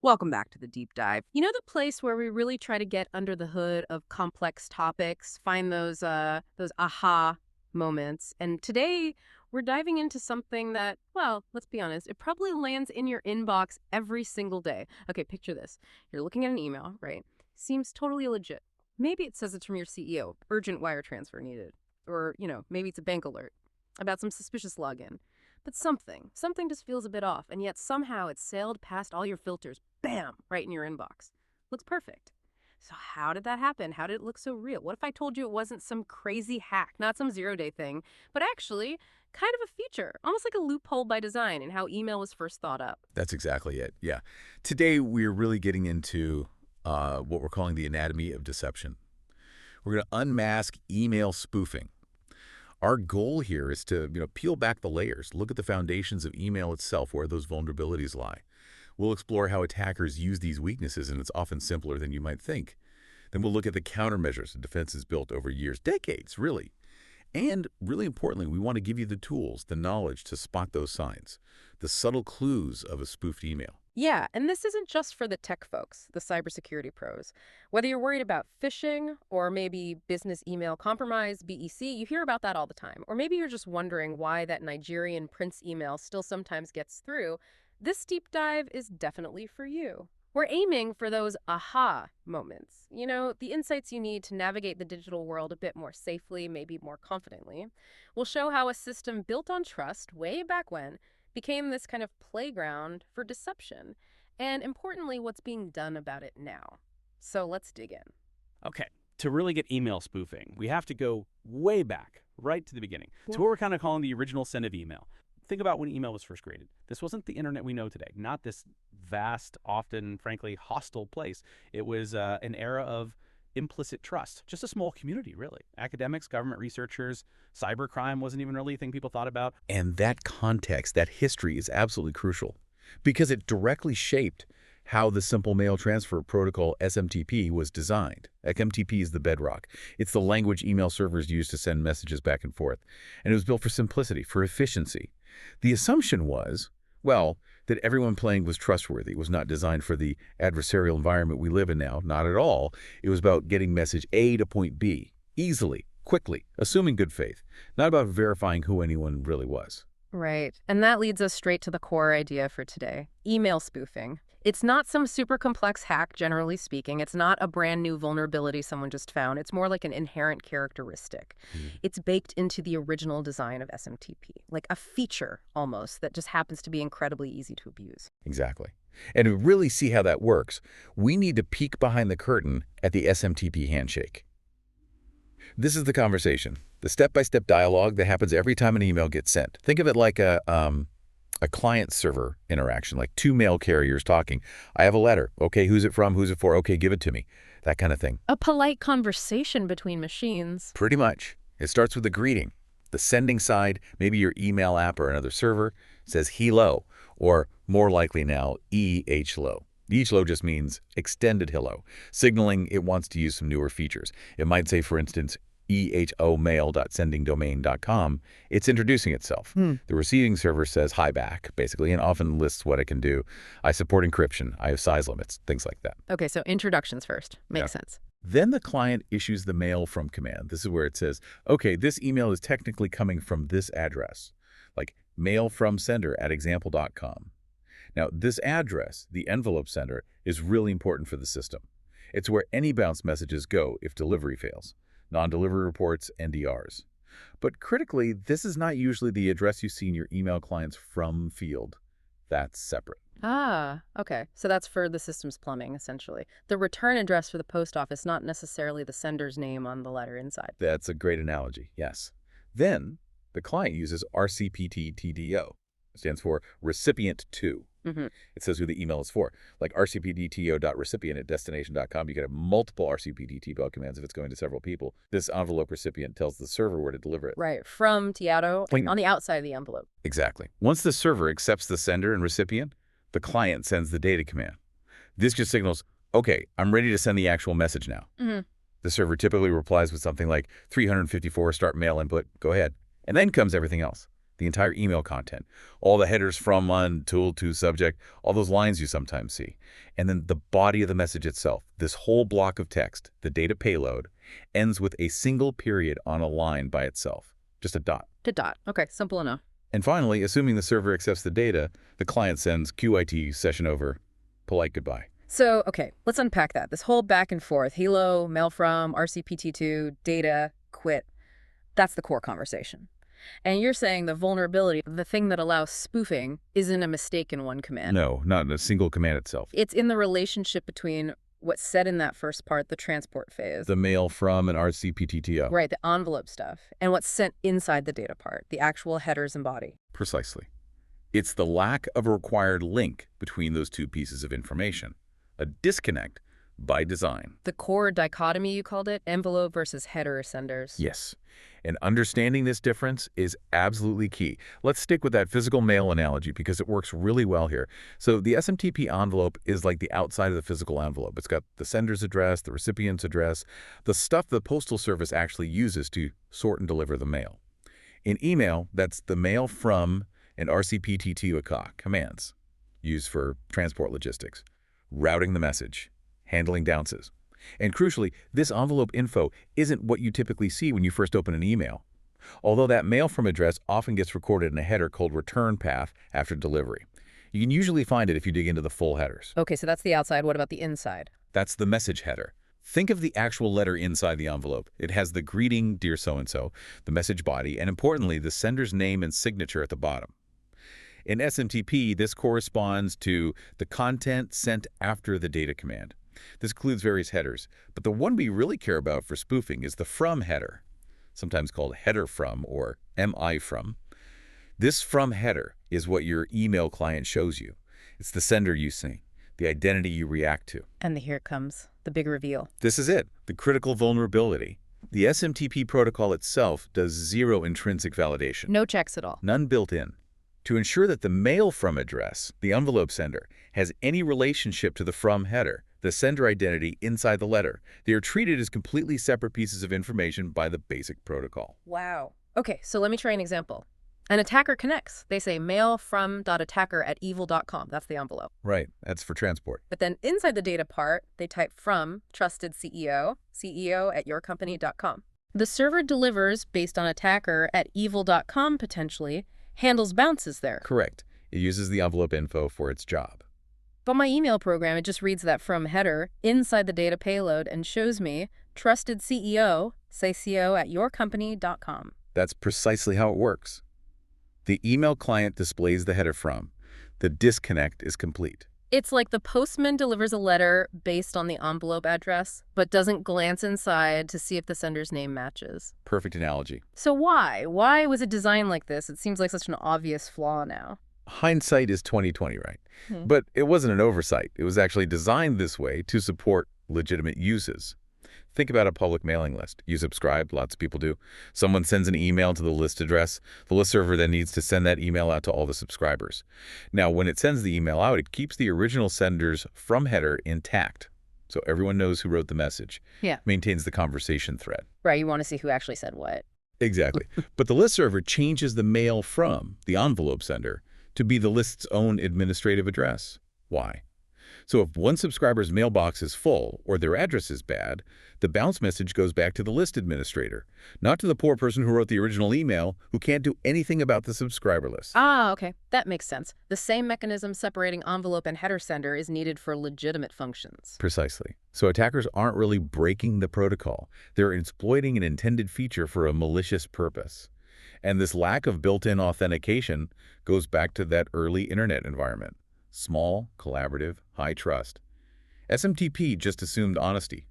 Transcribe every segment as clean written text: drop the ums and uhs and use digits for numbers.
Welcome back to the deep dive. You know, the place where we really try to get under the hood of complex topics, find those aha moments. And today we're diving into something that, well, let's be honest, it probably lands in your inbox every single day. Okay, picture this. You're looking at an email, right? Seems totally legit. Maybe it says it's from your CEO, urgent wire transfer needed. Or, maybe it's a bank alert about some suspicious login. But something just feels a bit off, and yet somehow it's sailed past all your filters, bam, right in your inbox. Looks perfect. So how did that happen? How did it look so real? What if I told you it wasn't some crazy hack, not some zero-day thing, but actually kind of a feature, almost like a loophole by design in how email was first thought up? That's exactly it. Yeah. Today, we're really getting into what we're calling the anatomy of deception. We're going to unmask email spoofing. Our goal here is to peel back the layers, look at the foundations of email itself, where those vulnerabilities lie. We'll explore how attackers use these weaknesses, and it's often simpler than you might think. Then we'll look at the countermeasures the defense has built over years, decades, really. And really importantly, we want to give you the tools, the knowledge to spot those signs, the subtle clues of a spoofed email. Yeah, and this isn't just for the tech folks, the cybersecurity pros. Whether you're worried about phishing or maybe business email compromise, BEC, you hear about that all the time. Or maybe you're just wondering why that Nigerian prince email still sometimes gets through. This deep dive is definitely for you. We're aiming for those aha moments. The insights you need to navigate the digital world a bit more safely, maybe more confidently. We'll show how a system built on trust way back when became this kind of playground for deception, and importantly, what's being done about it now. So let's dig in. Okay, to really get email spoofing, we have to go way back, right to the beginning, Yeah. to what we're kind of calling the original send of email. Think about when email was first created. This wasn't the internet we know today, not this vast, often, frankly, hostile place. It was an era of implicit trust, just a small community, really. Academics, government researchers, cybercrime wasn't even really a thing people thought about. And that context, that history is absolutely crucial because it directly shaped how the Simple Mail Transfer Protocol SMTP was designed. SMTP is the bedrock. It's the language email servers use to send messages back and forth. And it was built for simplicity, for efficiency. The assumption was, well, that everyone playing was trustworthy. It was not designed for the adversarial environment we live in now. Not at all. It was about getting message A to point B, easily, quickly, assuming good faith. Not about verifying who anyone really was. Right. And that leads us straight to the core idea for today, email spoofing. It's not some super complex hack, generally speaking. It's not a brand new vulnerability someone just found. It's more like an inherent characteristic. It's baked into the original design of SMTP, like a feature almost that just happens to be incredibly easy to abuse. Exactly. And to really see how that works, we need to peek behind the curtain at the SMTP handshake. This is the conversation, the step-by-step dialogue that happens every time an email gets sent. Think of it like a client-server interaction, like two mail carriers talking. I have a letter. Okay, who's it from? Who's it for? Okay, give it to me. That kind of thing. A polite conversation between machines. Pretty much. It starts with a greeting. The sending side, maybe your email app or another server, says hello, or more likely now, hello. Hello just means extended hello, signaling it wants to use some newer features. It might say, for instance, ehomail.sendingdomain.com. It's introducing itself. The receiving server says hi back, basically, and often lists what it can do. I support encryption. I have size limits, things like that. Okay, so introductions first. Makes sense. Then the client issues the mail from command. This is where it says, okay, this email is technically coming from this address, like mail from sender at example.com. Now, this address, the envelope sender, is really important for the system. It's where any bounce messages go if delivery fails. Non-delivery reports, NDRs. But critically, this is not usually the address you see in your email client's from field. That's separate. Ah, okay. So that's for the system's plumbing, essentially. The return address for the post office, not necessarily the sender's name on the letter inside. That's a great analogy, yes. Then, the client uses RCPT-TDO. It stands for recipient to. It says who the email is for. Like rcpdto.recipient@destination.com, you can have multiple RCPD-TBOL commands if it's going to several people. This envelope recipient tells the server where to deliver it. Right, from Tiato on the outside of the envelope. Exactly. Once the server accepts the sender and recipient, the client sends the data command. This just signals, okay, I'm ready to send the actual message now. The server typically replies with something like 354 start mail input, go ahead. And then comes everything else. the entire email content, all the headers from, on, tool, to, subject, all those lines you sometimes see. And then the body of the message itself, this whole block of text, the data payload, ends with a single period on a line by itself, just a dot. To dot. Okay, simple enough. And finally, assuming the server accepts the data, the client sends QIT, session over, polite goodbye. So, okay, let's unpack that. This whole back and forth, hello, mail from, RCPT2, data, quit, that's the core conversation. And you're saying the vulnerability, the thing that allows spoofing, isn't a mistake in one command. No, not in a single command itself. It's in the relationship between what's said in that first part, the transport phase. The mail from an RCPTTO. Right, the envelope stuff. And what's sent inside the data part, the actual headers and body. Precisely. It's the lack of a required link between those two pieces of information. A disconnect by design. The core dichotomy, you called it, envelope versus header senders. Yes. And understanding this difference is absolutely key. Let's stick with that physical mail analogy because it works really well here. So the SMTP envelope is like the outside of the physical envelope. It's got the sender's address, the recipient's address, the stuff the Postal Service actually uses to sort and deliver the mail. In email, that's the mail from and RCPT2 commands used for transport logistics, routing the message, handling bounces. And crucially, this envelope info isn't what you typically see when you first open an email, although that mail from address often gets recorded in a header called return path after delivery. You can usually find it if you dig into the full headers. Okay, so that's the outside. What about the inside? That's the message header. Think of the actual letter inside the envelope. It has the greeting, dear so-and-so, the message body, and importantly, the sender's name and signature at the bottom. In SMTP, this corresponds to the content sent after the data command. This includes various headers, but the one we really care about for spoofing is the from header, sometimes called header from or MI from. This from header is what your email client shows you. It's the sender you see, the identity you react to. And here it comes, the big reveal. This is it, the critical vulnerability. The SMTP protocol itself does zero intrinsic validation. No checks at all. None built in. To ensure that the mail from address, the envelope sender, has any relationship to the from header, the sender identity inside the letter, they are treated as completely separate pieces of information by the basic protocol. Wow. Okay, so let me try an example. An attacker connects. They say mail from.attacker@evil.com. That's the envelope. Right, that's for transport. But then inside the data part, they type from trusted CEO, CEO@yourcompany.com. The server delivers based on attacker@evil.com potentially, handles bounces there. Correct. It uses the envelope info for its job. But my email program, it just reads that from header inside the data payload and shows me trusted CEO, say CEO@yourcompany.com. That's precisely how it works. The email client displays the header from. The disconnect is complete. It's like the postman delivers a letter based on the envelope address, but doesn't glance inside to see if the sender's name matches. Perfect analogy. So why? Why was it designed like this? It seems like such an obvious flaw now. Hindsight is 20/20, right? But it wasn't an oversight. It was actually designed this way to support legitimate uses. Think about a public mailing list. You subscribe, lots of people do. Someone sends an email to the list address. The list server then needs to send that email out to all the subscribers. Now, when it sends the email out, it keeps the original sender's from header intact. So everyone knows who wrote the message. Yeah. Maintains the conversation thread. Right, you want to see who actually said what. Exactly. But the list server changes the mail from the envelope sender to be the list's own administrative address. Why? So if one subscriber's mailbox is full or their address is bad, the bounce message goes back to the list administrator, not to the poor person who wrote the original email who can't do anything about the subscriber list. Ah, okay. That makes sense. The same mechanism separating envelope and header sender is needed for legitimate functions. Precisely. So attackers aren't really breaking the protocol. They're exploiting an intended feature for a malicious purpose. And this lack of built-in authentication goes back to that early internet environment. Small, collaborative, high trust. SMTP just assumed honesty.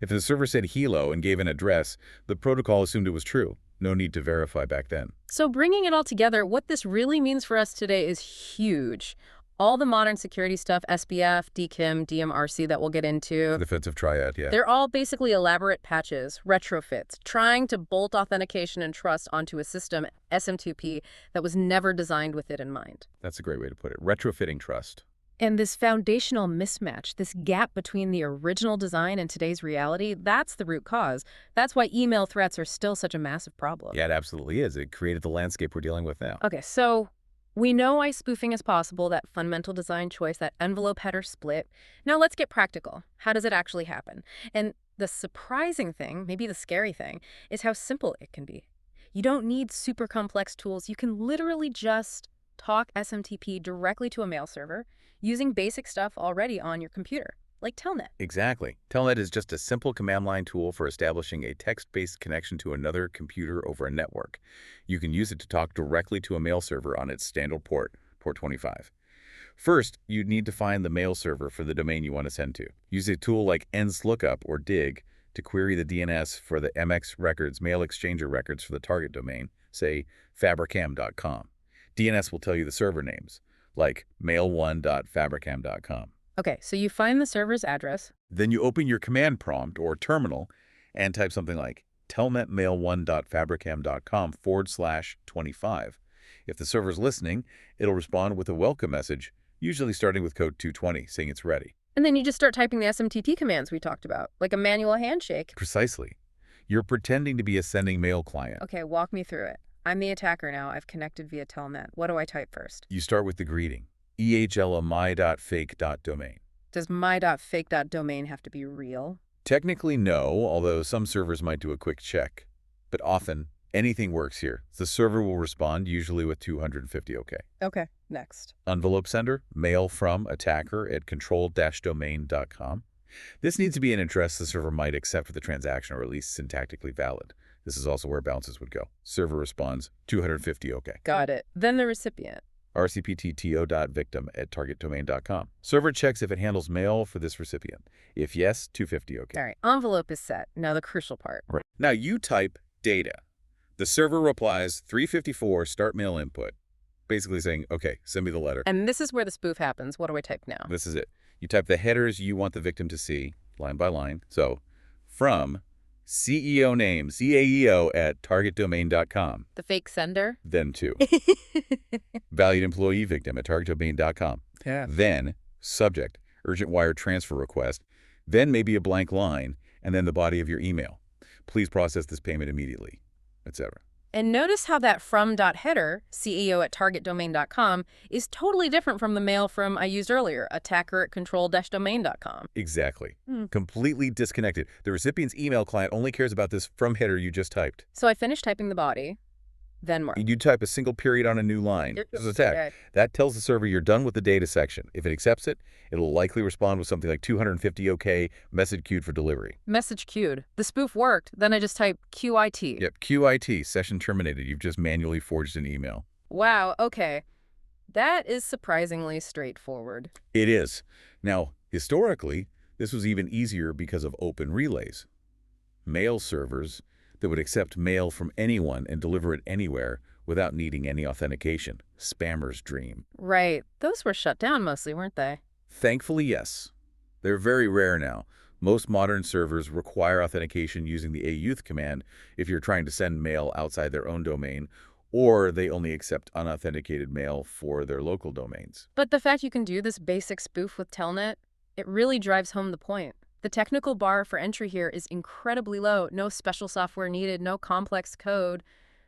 If the server said hello and gave an address, the protocol assumed it was true. No need to verify back then. So bringing it all together, what this really means for us today is huge. All the modern security stuff, SBF, DKIM, DMRC that we'll get into. Defensive triad, yeah. They're all basically elaborate patches, retrofits, trying to bolt authentication and trust onto a system, SMTP, that was never designed with it in mind. That's a great way to put it. Retrofitting trust. And this foundational mismatch, this gap between the original design and today's reality, that's the root cause. That's why email threats are still such a massive problem. Yeah, it absolutely is. It created the landscape we're dealing with now. Okay, so we know why spoofing is possible, that fundamental design choice, that envelope header split. Now let's get practical. How does it actually happen? And the surprising thing, maybe the scary thing, is how simple it can be. You don't need super complex tools. You can literally just talk SMTP directly to a mail server using basic stuff already on your computer, like Telnet. Exactly. Telnet is just a simple command line tool for establishing a text-based connection to another computer over a network. You can use it to talk directly to a mail server on its standard port, port 25. First, you'd need to find the mail server for the domain you want to send to. Use a tool like enslookup or dig to query the DNS for the MX records, mail exchanger records for the target domain, say fabricam.com. DNS will tell you the server names, like mail1.fabricam.com. Okay, so you find the server's address. Then you open your command prompt or terminal and type something like telnetmail1.fabricam.com/25. If the server's listening, it'll respond with a welcome message, usually starting with code 220, saying it's ready. And then you just start typing the SMTP commands we talked about, like a manual handshake. Precisely. You're pretending to be a sending mail client. Okay, walk me through it. I'm the attacker now. I've connected via Telnet. What do I type first? You start with the greeting, ehla.my.fake.domain. Does my.fake.domain have to be real? Technically, no, although some servers might do a quick check. But often, anything works here. The server will respond, usually with 250 OK. Okay, next. Envelope sender, mail from attacker at control-domain.com. This needs to be an address the server might accept for the transaction, or at least syntactically valid. This is also where bounces would go. Server responds, 250 OK. Got it. Then the recipient. rcptto.victim@targetdomain.com. Server checks if it handles mail for this recipient. If yes, 250 OK. All right, envelope is set. Now the crucial part. Right. Now you type data. The server replies 354 start mail input, basically saying, okay, send me the letter. And this is where the spoof happens. What do I type now? This is it. You type the headers you want the victim to see, line by line. So, from CEO name, CAEO at targetdomain.com. The fake sender? Then to valued employee victim at targetdomain.com. Yeah. Then subject, urgent wire transfer request. Then maybe a blank line, and then the body of your email. Please process this payment immediately, etc. And notice how that from.header, CEO at targetdomain.com, is totally different from the mail from I used earlier, attacker at control-domain.com. Exactly. Completely disconnected. The recipient's email client only cares about this from header you just typed. So I finished typing the body, then more. You type a single period on a new line. This is attack. Okay. That tells the server you're done with the data section. If it accepts it, it'll likely respond with something like 250 OK, message queued for delivery. Message queued. The spoof worked. Then I just type QIT. Yep, QIT, session terminated. You've just manually forged an email. Wow, okay. That is surprisingly straightforward. It is. Now, historically, this was even easier because of open relays. Mail servers that would accept mail from anyone and deliver it anywhere without needing any authentication. Spammer's dream. Right. Those were shut down mostly, weren't they? Thankfully, yes. They're very rare now. Most modern servers require authentication using the auth command if you're trying to send mail outside their own domain, or they only accept unauthenticated mail for their local domains. But the fact you can do this basic spoof with Telnet, it really drives home the point. The technical bar for entry here is incredibly low. No special software needed, no complex code,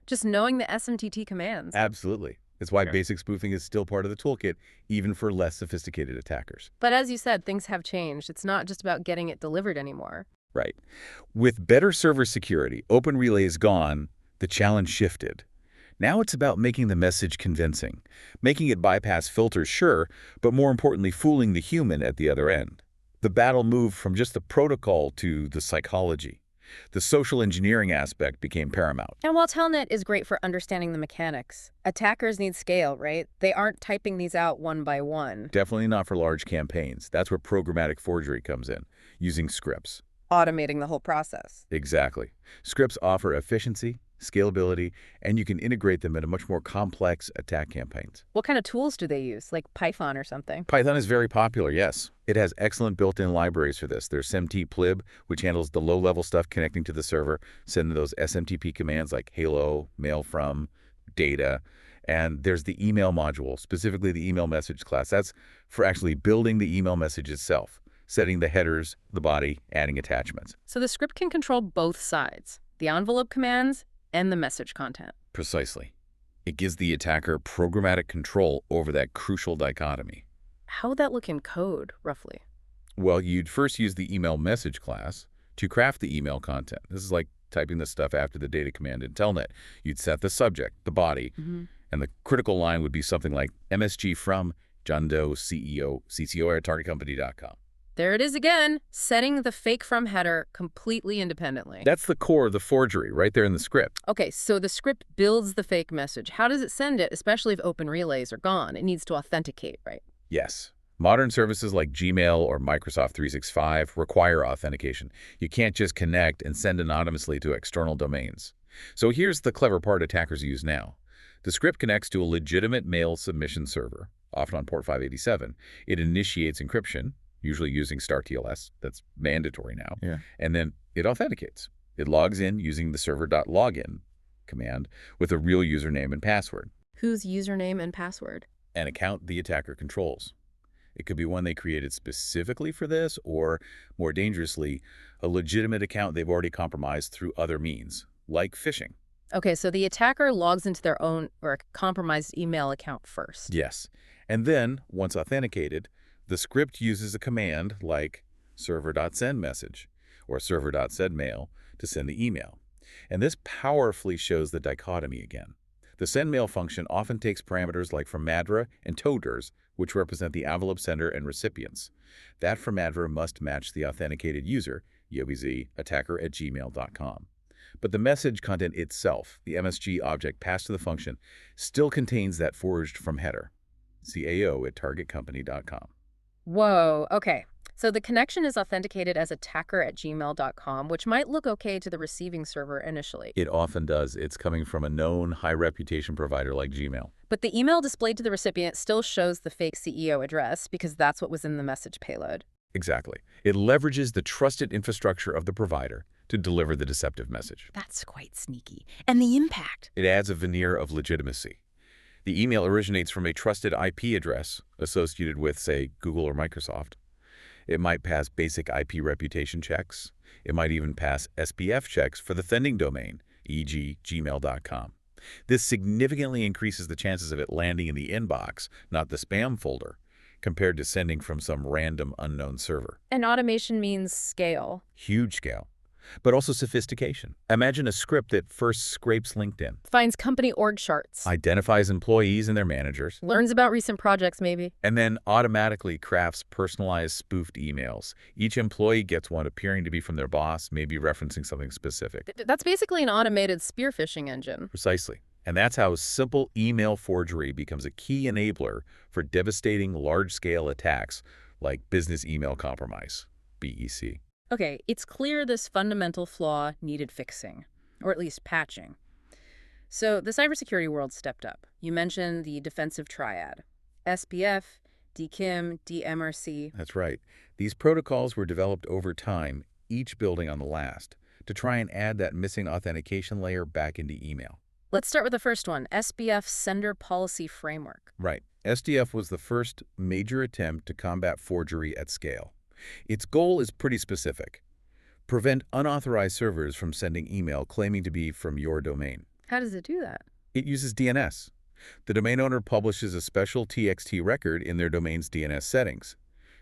just knowing the SMTP commands. Absolutely. That's why basic spoofing is still part of the toolkit, even for less sophisticated attackers. But as you said, things have changed. It's not just about getting it delivered anymore. Right. With better server security, open relays gone, the challenge shifted. Now it's about making the message convincing, making it bypass filters, sure, but more importantly, fooling the human at the other end. The battle moved from just the protocol to the psychology. The social engineering aspect became paramount. And while Telnet is great for understanding the mechanics, attackers need scale, right? They aren't typing these out one by one. Definitely not for large campaigns. That's where programmatic forgery comes in, using scripts. Automating the whole process. Exactly. Scripts offer efficiency, scalability, and you can integrate them into much more complex attack campaigns. What kind of tools do they use, like Python or something? Python is very popular, yes. It has excellent built-in libraries for this. There's SMTplib, which handles the low-level stuff connecting to the server, sending those SMTP commands like hello, mail from, data. And there's the email module, specifically the email message class. That's for actually building the email message itself, setting the headers, the body, adding attachments. So the script can control both sides, the envelope commands and the message content. Precisely. It gives the attacker programmatic control over that crucial dichotomy. How would that look in code, roughly? Well, you'd first use the email message class to craft the email content. This is like typing the stuff after the data command in Telnet. You'd set the subject, the body, and the critical line would be something like MSG from John Doe, CEO, CCO at targetcompany.com. There it is again, setting the fake from header completely independently. That's the core of the forgery right there in the script. Okay, so the script builds the fake message. How does it send it, especially if open relays are gone? It needs to authenticate, right? Yes. Modern services like Gmail or Microsoft 365 require authentication. You can't just connect and send anonymously to external domains. So here's the clever part attackers use now. The script connects to a legitimate mail submission server, often on port 587. It initiates encryption, usually using StarTLS. That's mandatory now. Yeah. And then it authenticates. It logs in using the server.login command with a real username and password. Whose username and password? An account the attacker controls. It could be one they created specifically for this, or, more dangerously, a legitimate account they've already compromised through other means, like phishing. Okay, so the attacker logs into their own or compromised email account first. Yes. And then, once authenticated, the script uses a command like server.sendMessage or server.sendMail to send the email. And this powerfully shows the dichotomy again. The sendMail function often takes parameters like from Madra and toders, which represent the envelope sender and recipients. That from Madra must match the authenticated user, YOBZ, attacker@gmail.com. But the message content itself, the MSG object passed to the function, still contains that forged from header, CAO@targetcompany.com. Whoa, okay. So the connection is authenticated as attacker@gmail.com, which might look okay to the receiving server initially. It often does. It's coming from a known high-reputation provider like Gmail. But the email displayed to the recipient still shows the fake CEO address because that's what was in the message payload. Exactly. It leverages the trusted infrastructure of the provider to deliver the deceptive message. That's quite sneaky. And the impact? It adds a veneer of legitimacy. The email originates from a trusted IP address associated with, say, Google or Microsoft. It might pass basic IP reputation checks. It might even pass SPF checks for the sending domain, e.g. gmail.com. This significantly increases the chances of it landing in the inbox, not the spam folder, compared to sending from some random unknown server. And automation means scale. Huge scale, but also sophistication. Imagine a script that first scrapes LinkedIn, Finds company org charts. identifies employees and their managers, Learns about recent projects, maybe. and then automatically crafts personalized spoofed emails. Each employee gets one appearing to be from their boss, maybe referencing something specific. That's basically an automated spear phishing engine. Precisely. And that's how simple email forgery becomes a key enabler for devastating large-scale attacks like business email compromise, BEC. Okay, it's clear this fundamental flaw needed fixing, or at least patching. So the cybersecurity world stepped up. You mentioned the defensive triad. SPF, DKIM, DMRC. That's right. These protocols were developed over time, each building on the last, to try and add that missing authentication layer back into email. Let's start with the first one, SPF Sender Policy Framework. Right. SDF was the first major attempt to combat forgery at scale. Its goal is pretty specific. Prevent unauthorized servers from sending email claiming to be from your domain. How does it do that? It uses DNS. The domain owner publishes a special TXT record in their domain's DNS settings.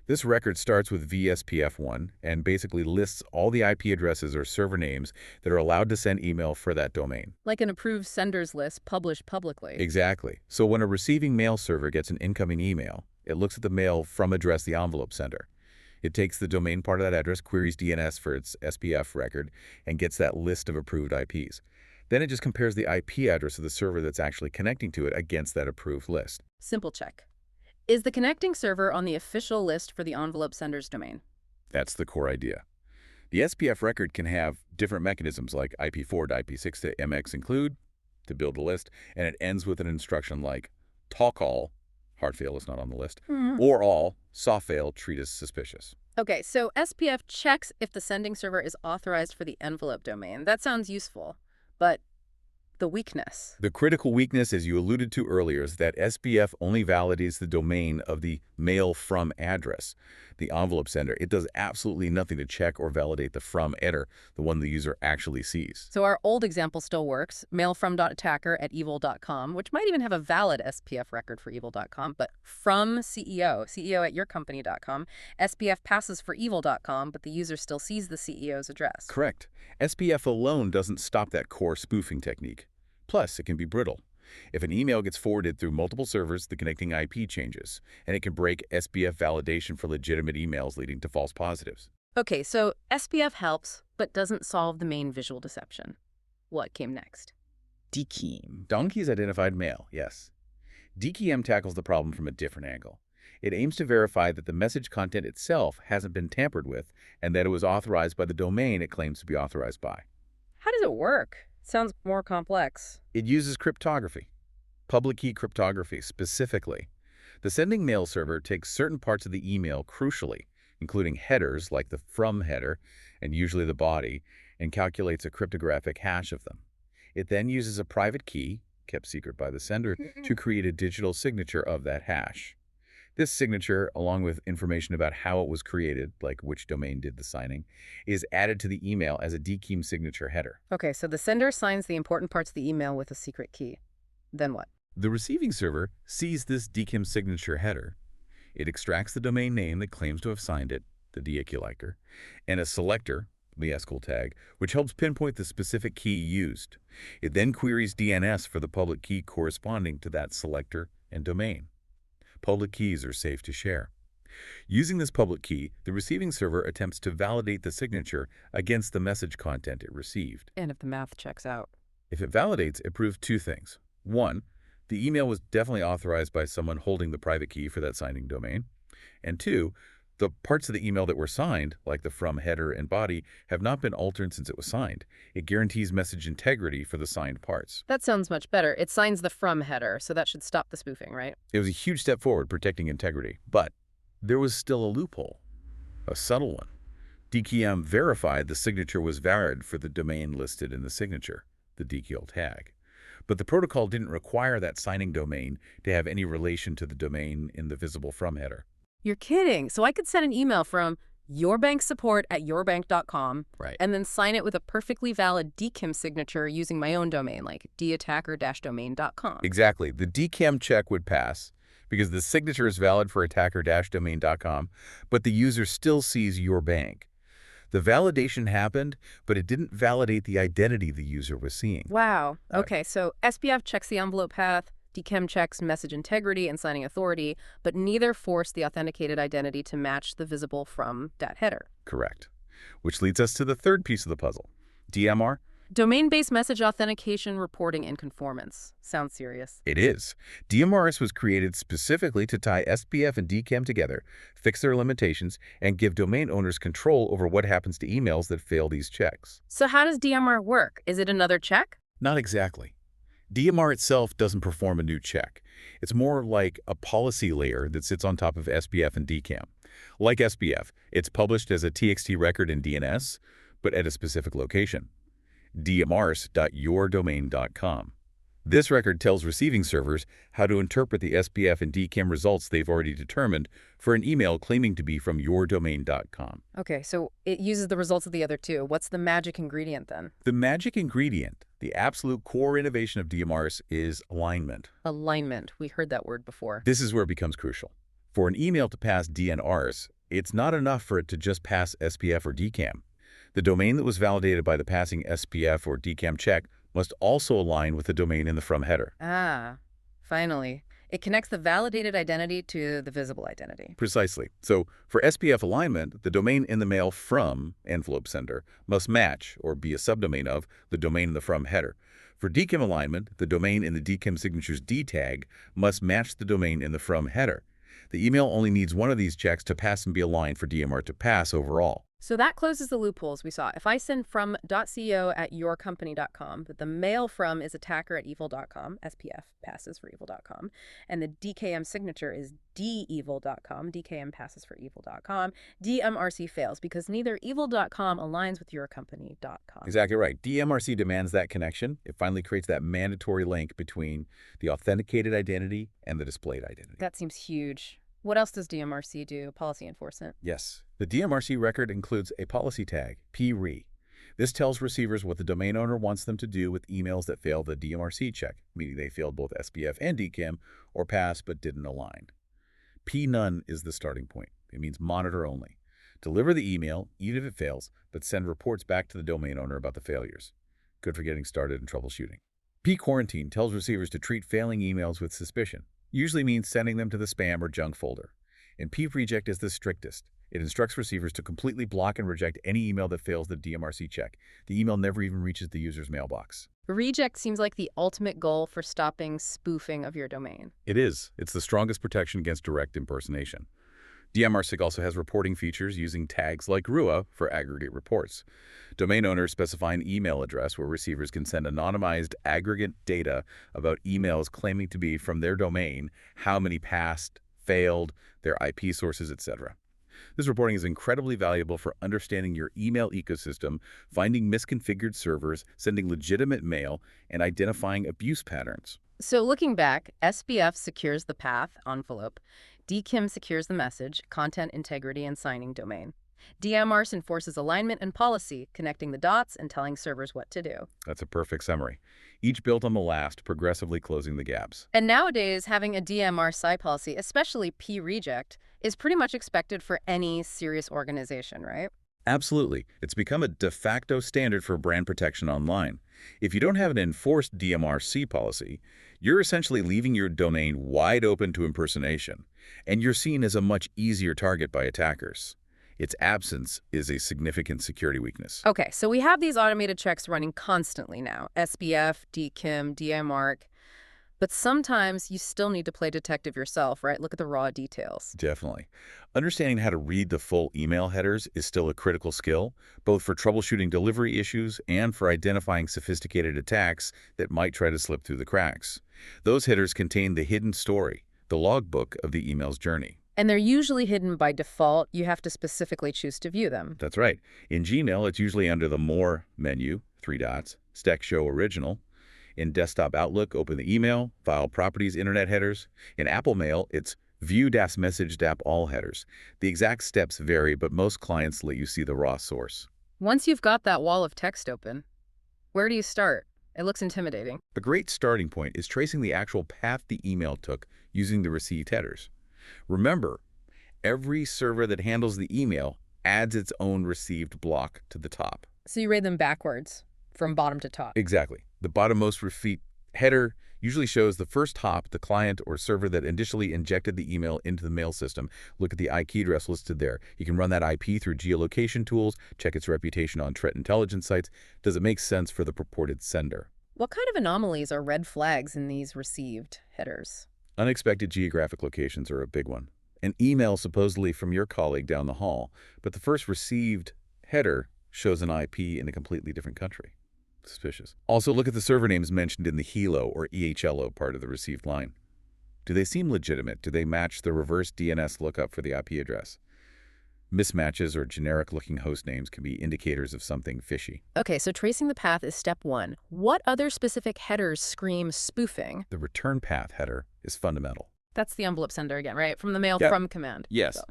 This record starts with VSPF1 and basically lists all the IP addresses or server names that are allowed to send email for that domain. Like an approved senders list published publicly. Exactly. So when a receiving mail server gets an incoming email, it looks at the mail from address the envelope sender. It takes the domain part of that address, queries DNS for its SPF record, and gets that list of approved IPs. Then it just compares the IP address of the server that's actually connecting to it against that approved list. Simple check. Is the connecting server on the official list for the envelope sender's domain? That's the core idea. The SPF record can have different mechanisms like IP4 to IP6 to MX include to build a list, and it ends with an instruction like talk all, hard fail is not on the list, or all, soft fail, treat as suspicious. Okay, so SPF checks if the sending server is authorized for the envelope domain. That sounds useful, but the weakness? The critical weakness, as you alluded to earlier, is that SPF only validates the domain of the mail from address, the envelope sender. It does absolutely nothing to check or validate the from header, the one the user actually sees. So our old example still works, mailfrom.attacker@evil.com, which might even have a valid SPF record for evil.com, but from CEO at yourcompany.com, SPF passes for evil.com, but the user still sees the CEO's address. Correct. SPF alone doesn't stop that core spoofing technique. Plus, it can be brittle. If an email gets forwarded through multiple servers, the connecting IP changes, and it can break SPF validation for legitimate emails, leading to false positives. Okay, so SPF helps, but doesn't solve the main visual deception. What came next? DKIM. Donkey's identified mail, yes. DKIM tackles the problem from a different angle. It aims to verify that the message content itself hasn't been tampered with and that it was authorized by the domain it claims to be authorized by. How does it work? Sounds more complex. It uses cryptography, public key cryptography specifically. The sending mail server takes certain parts of the email crucially, including headers like the from header and usually the body, and calculates a cryptographic hash of them. It then uses a private key, kept secret by the sender, to create a digital signature of that hash. This signature, along with information about how it was created, like which domain did the signing, is added to the email as a DKIM signature header. Okay, so the sender signs the important parts of the email with a secret key. Then what? The receiving server sees this DKIM signature header. It extracts the domain name that claims to have signed it, the DAQ-liker, and a selector, the SQL tag, which helps pinpoint the specific key used. It then queries DNS for the public key corresponding to that selector and domain. Public keys are safe to share. Using this public key, the receiving server attempts to validate the signature against the message content it received. And if the math checks out. If it validates, it proves two things. One, the email was definitely authorized by someone holding the private key for that signing domain. And two, the parts of the email that were signed, like the from header and body, have not been altered since it was signed. It guarantees message integrity for the signed parts. That sounds much better. It signs the from header, so that should stop the spoofing, right? It was a huge step forward protecting integrity, but there was still a loophole, a subtle one. DKIM verified the signature was valid for the domain listed in the signature, the DQL tag. But the protocol didn't require that signing domain to have any relation to the domain in the visible from header. You're kidding. So I could send an email from yourbanksupport@yourbank.com Right. and then sign it with a perfectly valid DKIM signature using my own domain, like dattacker-domain.com. Exactly. The DKIM check would pass because the signature is valid for attacker-domain.com, but the user still sees your bank. The validation happened, but it didn't validate the identity the user was seeing. Wow. Okay, so SPF checks the envelope path, DKIM checks message integrity and signing authority, but neither forced the authenticated identity to match the visible from dat header. Correct. Which leads us to the third piece of the puzzle. DMR? Domain-based message authentication, reporting, and conformance. Sounds serious. It is. DMRS was created specifically to tie SPF and DKIM together, fix their limitations, and give domain owners control over what happens to emails that fail these checks. So how does DMR work? Is it another check? Not exactly. DMR itself doesn't perform a new check. It's more like a policy layer that sits on top of SPF and DKIM. Like SPF, it's published as a TXT record in DNS, but at a specific location. dmars.yourdomain.com. This record tells receiving servers how to interpret the SPF and DKIM results they've already determined for an email claiming to be from yourdomain.com. Okay, so it uses the results of the other two. What's the magic ingredient then? The magic ingredient, the absolute core innovation of DMRs, is alignment. Alignment. We heard that word before. This is where it becomes crucial. For an email to pass DNRs, it's not enough for it to just pass SPF or DKIM. The domain that was validated by the passing SPF or DKIM check must also align with the domain in the from header. Ah, finally. It connects the validated identity to the visible identity. Precisely. So for SPF alignment, the domain in the mail from envelope sender must match or be a subdomain of the domain in the from header. For DKIM alignment, the domain in the DKIM signature's D tag must match the domain in the from header. The email only needs one of these checks to pass and be aligned for DMR to pass overall. So that closes the loopholes we saw. If I send from .co at yourcompany.com, but the mail from is attacker at evil.com, SPF passes for evil.com, and the DKM signature is devil.com, DKM passes for evil.com, DMRC fails because neither evil.com aligns with yourcompany.com. Exactly right. DMRC demands that connection. It finally creates that mandatory link between the authenticated identity and the displayed identity. That seems huge. What else does DMRC do? Policy enforcement. Yes. The DMRC record includes a policy tag, PRE. This tells receivers what the domain owner wants them to do with emails that fail the DMRC check, meaning they failed both SPF and DKIM, or pass but didn't align. P-none is the starting point. It means monitor only. Deliver the email, even if it fails, but send reports back to the domain owner about the failures. Good for getting started in troubleshooting. P-quarantine tells receivers to treat failing emails with suspicion. Usually means sending them to the spam or junk folder. And P-reject is the strictest. It instructs receivers to completely block and reject any email that fails the DMRC check. The email never even reaches the user's mailbox. Reject seems like the ultimate goal for stopping spoofing of your domain. It is. It's the strongest protection against direct impersonation. DMRC also has reporting features using tags like RUA for aggregate reports. Domain owners specify an email address where receivers can send anonymized aggregate data about emails claiming to be from their domain, how many passed, failed, their IP sources, etc. This reporting is incredibly valuable for understanding your email ecosystem, finding misconfigured servers, sending legitimate mail, and identifying abuse patterns. So looking back, SPF secures the path, envelope. DKIM secures the message, content integrity and signing domain. DMRC enforces alignment and policy, connecting the dots and telling servers what to do. That's a perfect summary. Each built on the last, progressively closing the gaps. And nowadays, having a DMRC policy, especially P-reject, is pretty much expected for any serious organization, right? Absolutely. It's become a de facto standard for brand protection online. If you don't have an enforced DMRC policy, you're essentially leaving your domain wide open to impersonation, and you're seen as a much easier target by attackers. Its absence is a significant security weakness. Okay, so we have these automated checks running constantly now, SPF, DKIM, DMRC, but sometimes you still need to play detective yourself, right? Look at the raw details. Definitely. Understanding how to read the full email headers is still a critical skill, both for troubleshooting delivery issues and for identifying sophisticated attacks that might try to slip through the cracks. Those headers contain the hidden story, the logbook of the email's journey. And they're usually hidden by default. You have to specifically choose to view them. That's right. In Gmail, it's usually under the More menu, 3 dots, Stack Show Original. In Desktop Outlook, open the email, File Properties, Internet headers. In Apple Mail, it's View das Message dap all headers. The exact steps vary, but most clients let you see the raw source. Once you've got that wall of text open, where do you start? It looks intimidating. A great starting point is tracing the actual path the email took using the received headers. Remember, every server that handles the email adds its own received block to the top. So you read them backwards, from bottom to top. Exactly. The bottommost receipt header usually shows the first hop, the client or server that initially injected the email into the mail system. Look at the IP address listed there. You can run that IP through geolocation tools, check its reputation on threat intelligence sites. Does it make sense for the purported sender? What kind of anomalies are red flags in these received headers? Unexpected geographic locations are a big one. An email supposedly from your colleague down the hall, but the first received header shows an IP in a completely different country. Suspicious. Also, look at the server names mentioned in the HELO or EHLO part of the received line. Do they seem legitimate? Do they match the reverse DNS lookup for the IP address? Mismatches or generic-looking host names can be indicators of something fishy. Okay, so tracing the path is step one. What other specific headers scream spoofing? The return path header is fundamental. That's the envelope sender again, right? From the mail Yep. from command. Yes. So.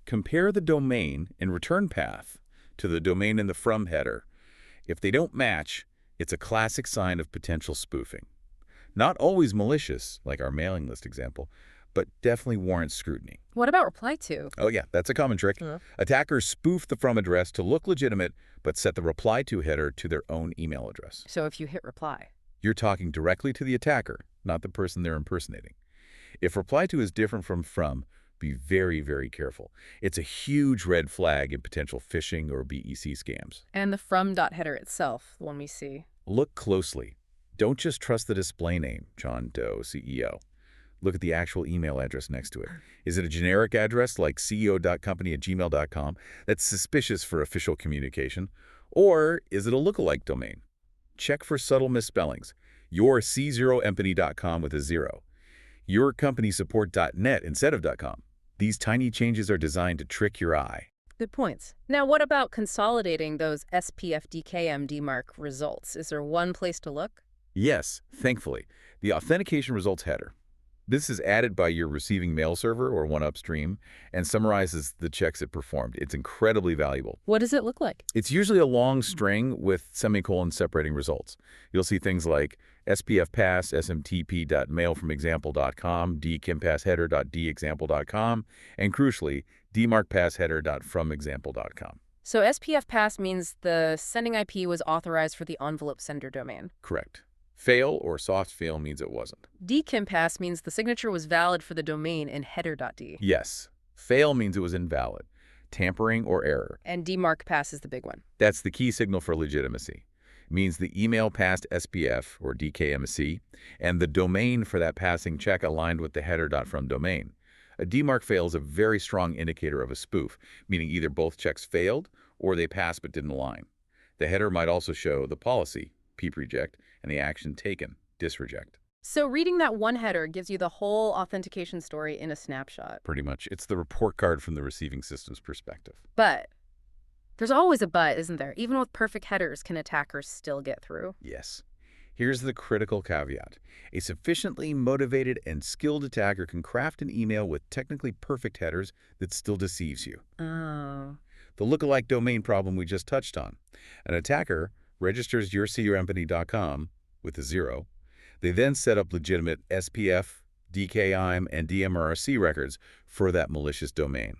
Compare the domain and return path to the domain in the from header. If they don't match, it's a classic sign of potential spoofing. Not always malicious, like our mailing list example, but definitely warrants scrutiny. What about reply to? Oh yeah, that's a common trick. Attackers spoof the from address to look legitimate, but set the reply to header to their own email address. So if you hit reply. You're talking directly to the attacker, not the person they're impersonating. If reply to is different from, be very, very careful. It's a huge red flag in potential phishing or BEC scams. And the from dot header itself, the one we see. Look closely. Don't just trust the display name, John Doe, CEO. Look at the actual email address next to it. Is it a generic address like ceo.company@gmail.com that's suspicious for official communication? Or is it a lookalike domain? Check for subtle misspellings. Your c0empany.com with a 0. Yourcompanysupport.net instead of .com. These tiny changes are designed to trick your eye. Good points. Now, what about consolidating those SPF DKIM results? Is there one place to look? Yes, thankfully, the authentication results header. This is added by your receiving mail server or one upstream and summarizes the checks it performed. It's incredibly valuable. What does it look like? It's usually a long string with semicolons separating results. You'll see things like SPF pass, smtp.mail from example.com, dkimpassheader.dexample.com, and crucially, dmarkpassheader.fromexample.com. So SPF pass means the sending IP was authorized for the envelope sender domain. Correct. Fail or soft fail means it wasn't. DKIMPass means the signature was valid for the domain in header.d. Yes. Fail means it was invalid, tampering or error. And DMARCPass is the big one. That's the key signal for legitimacy. It means the email passed SPF or DKMC and the domain for that passing check aligned with the header.from domain. A DMARC fail is a very strong indicator of a spoof, meaning either both checks failed or they passed but didn't align. The header might also show the policy, PEEP reject, and the action taken, disreject. So reading that one header gives you the whole authentication story in a snapshot. Pretty much. It's the report card from the receiving system's perspective. But there's always a but, isn't there? Even with perfect headers, can attackers still get through? Yes. Here's the critical caveat. A sufficiently motivated and skilled attacker can craft an email with technically perfect headers that still deceives you. Oh. The lookalike domain problem we just touched on. An attacker registers yourcompany.com with a 0. They then set up legitimate SPF, DKIM, and DMRC records for that malicious domain.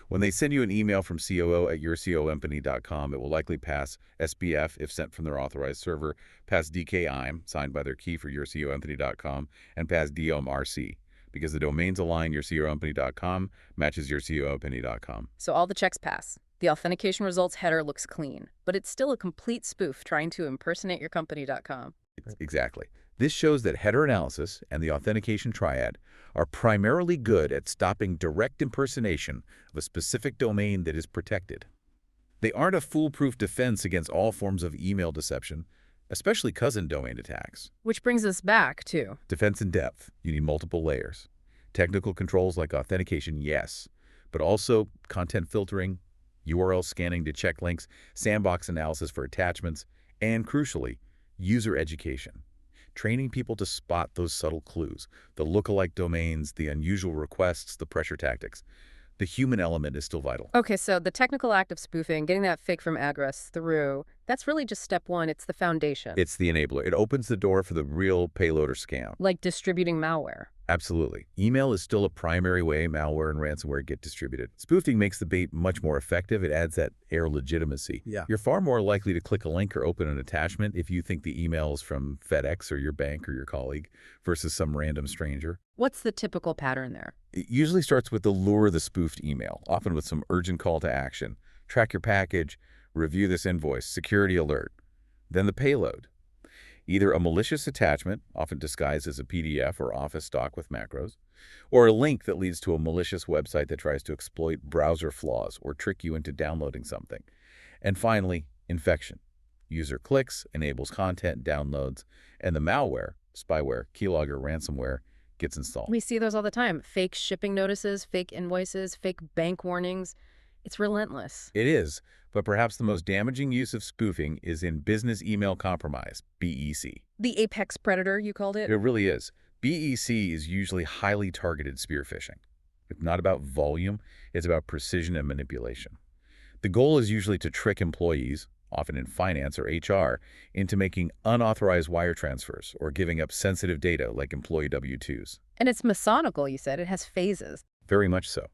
When they send you an email from COO@yourcompany.com, it will likely pass SPF if sent from their authorized server, pass DKIM, signed by their key for yourcompany.com, and pass DMRC, because the domains align yourcompany.com matches yourcompany.com. So all the checks pass. The authentication results header looks clean, but it's still a complete spoof trying to impersonate yourcompany.com. Exactly. This shows that header analysis and the authentication triad are primarily good at stopping direct impersonation of a specific domain that is protected. They aren't a foolproof defense against all forms of email deception, especially cousin domain attacks. Which brings us back to Defense in depth. You need multiple layers. Technical controls like authentication, yes, but also content filtering, URL scanning to check links, sandbox analysis for attachments, and crucially, user education. Training people to spot those subtle clues, the lookalike domains, the unusual requests, the pressure tactics. The human element is still vital. Okay, so the technical act of spoofing, getting that fake from address through, that's really just step one. It's the foundation. It's the enabler. It opens the door for the real payload or scam. Like distributing malware. Absolutely. Email is still a primary way malware and ransomware get distributed. Spoofing makes the bait much more effective. It adds that air legitimacy. Yeah. You're far more likely to click a link or open an attachment if you think the email is from FedEx or your bank or your colleague versus some random stranger. What's the typical pattern there? It usually starts with the lure of the spoofed email, often with some urgent call to action. Track your package, review this invoice, security alert. Then the payload. Either a malicious attachment, often disguised as a PDF or Office doc with macros, or a link that leads to a malicious website that tries to exploit browser flaws or trick you into downloading something. And finally, infection. User clicks, enables content, downloads, and the malware, spyware, keylogger, ransomware, gets installed. We see those all the time. Fake shipping notices, fake invoices, fake bank warnings. It's relentless. It is, but perhaps the most damaging use of spoofing is in business email compromise, BEC. The apex predator, you called it? It really is. BEC is usually highly targeted spear phishing. It's not about volume, it's about precision and manipulation. The goal is usually to trick employees, often in finance or HR, into making unauthorized wire transfers or giving up sensitive data like employee W-2s. And it's methodical, you said. It has phases. Very much so.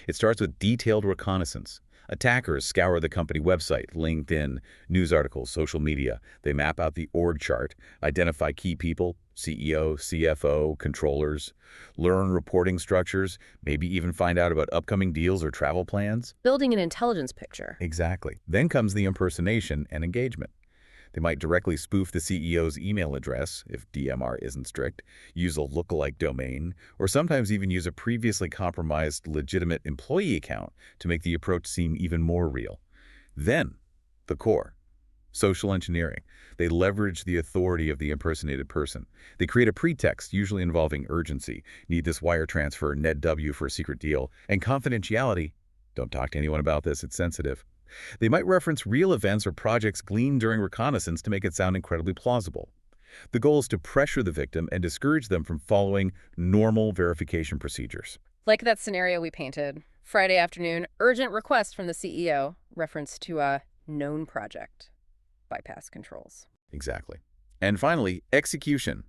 It starts with detailed reconnaissance. Attackers scour the company website, LinkedIn, news articles, social media. They map out the org chart, identify key people, CEO, CFO, controllers, learn reporting structures, maybe even find out about upcoming deals or travel plans. Building an intelligence picture. Exactly. Then comes the impersonation and engagement. They might directly spoof the CEO's email address, if DMR isn't strict, use a lookalike domain, or sometimes even use a previously compromised legitimate employee account to make the approach seem even more real. Then, the core. Social engineering. They leverage the authority of the impersonated person. They create a pretext, usually involving urgency, need this wire transfer, Ned W for a secret deal, and confidentiality. Don't talk to anyone about this, it's sensitive. They might reference real events or projects gleaned during reconnaissance to make it sound incredibly plausible. The goal is to pressure the victim and discourage them from following normal verification procedures. Like that scenario we painted. Friday afternoon, urgent request from the CEO, reference to a known project. Bypass controls. Exactly. And finally, execution.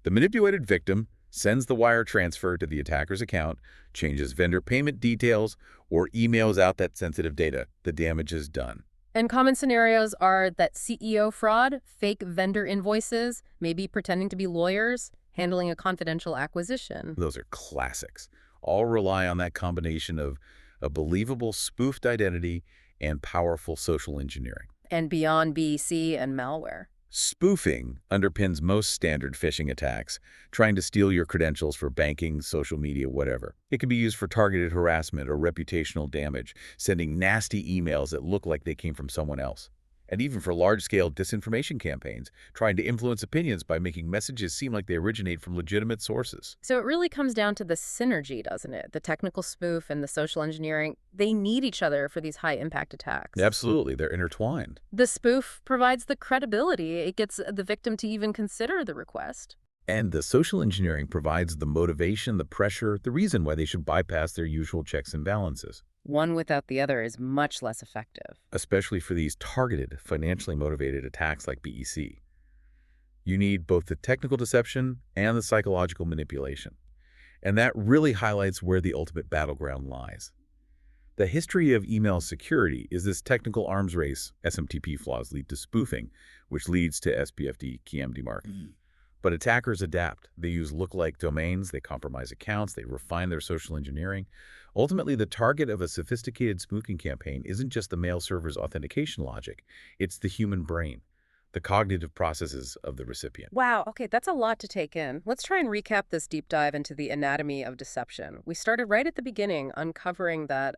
The manipulated victim sends the wire transfer to the attacker's account, changes vendor payment details, or emails out that sensitive data. The damage is done. And common scenarios are that CEO fraud, fake vendor invoices, maybe pretending to be lawyers, handling a confidential acquisition. Those are classics. All rely on that combination of a believable spoofed identity and powerful social engineering. And beyond BEC and malware. Spoofing underpins most standard phishing attacks, trying to steal your credentials for banking, social media, whatever. It can be used for targeted harassment or reputational damage, sending nasty emails that look like they came from someone else. And even for large-scale disinformation campaigns, trying to influence opinions by making messages seem like they originate from legitimate sources. So it really comes down to the synergy, doesn't it? The technical spoof and the social engineering, they need each other for these high-impact attacks. Absolutely, they're intertwined. The spoof provides the credibility. It gets the victim to even consider the request. And the social engineering provides the motivation, the pressure, the reason why they should bypass their usual checks and balances. One without the other is much less effective. Especially for these targeted, financially motivated attacks like BEC. You need both the technical deception and the psychological manipulation. And that really highlights where the ultimate battleground lies. The history of email security is this technical arms race. SMTP flaws lead to spoofing, which leads to SPFD key MD-mark. But attackers adapt. They use lookalike domains, they compromise accounts, they refine their social engineering. Ultimately, the target of a sophisticated spoofing campaign isn't just the mail server's authentication logic, it's the human brain, the cognitive processes of the recipient. Wow, okay, that's a lot to take in. Let's try and recap this deep dive into the anatomy of deception. We started right at the beginning, uncovering that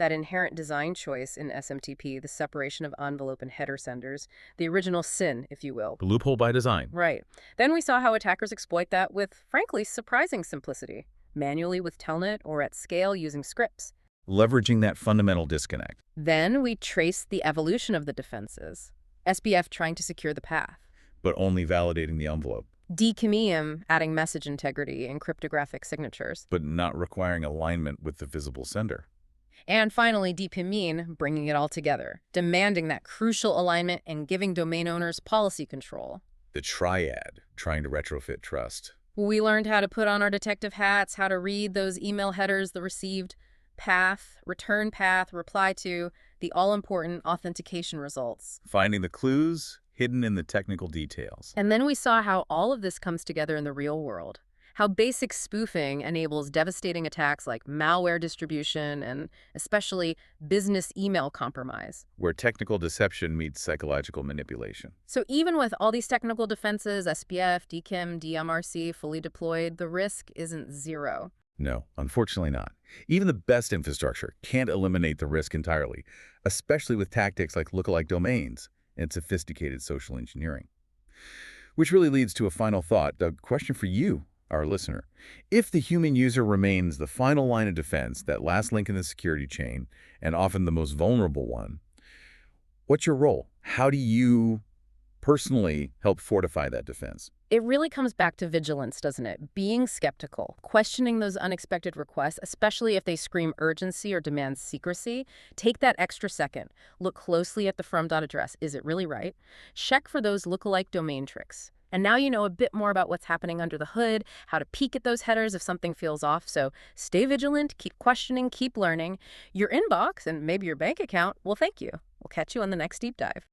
inherent design choice in SMTP, the separation of envelope and header senders, the original sin, if you will. The loophole by design. Right. Then we saw how attackers exploit that with, frankly, surprising simplicity, manually with Telnet or at scale using scripts. Leveraging that fundamental disconnect. Then we traced the evolution of the defenses. SBF trying to secure the path. But only validating the envelope. DKIM adding message integrity and cryptographic signatures. But not requiring alignment with the visible sender. And finally, DPMIN bringing it all together, demanding that crucial alignment and giving domain owners policy control. The triad, trying to retrofit trust. We learned how to put on our detective hats, how to read those email headers, the received path, return path, reply to, the all-important authentication results. Finding the clues hidden in the technical details. And then we saw how all of this comes together in the real world. How basic spoofing enables devastating attacks like malware distribution and especially business email compromise. Where technical deception meets psychological manipulation. So even with all these technical defenses, SPF, DKIM, DMRC fully deployed, the risk isn't zero. No, unfortunately not. Even the best infrastructure can't eliminate the risk entirely, especially with tactics like lookalike domains and sophisticated social engineering. Which really leads to a final thought, a question for you, our listener. If the human user remains the final line of defense, that last link in the security chain, and often the most vulnerable one, what's your role? How do you personally help fortify that defense? It really comes back to vigilance, doesn't it? Being skeptical, questioning those unexpected requests, especially if they scream urgency or demand secrecy. Take that extra second. Look closely at the from.address. Is it really right? Check for those lookalike domain tricks. And now you know a bit more about what's happening under the hood, how to peek at those headers if something feels off. So stay vigilant, keep questioning, keep learning. Your inbox and maybe your bank account will thank you. We'll catch you on the next deep dive.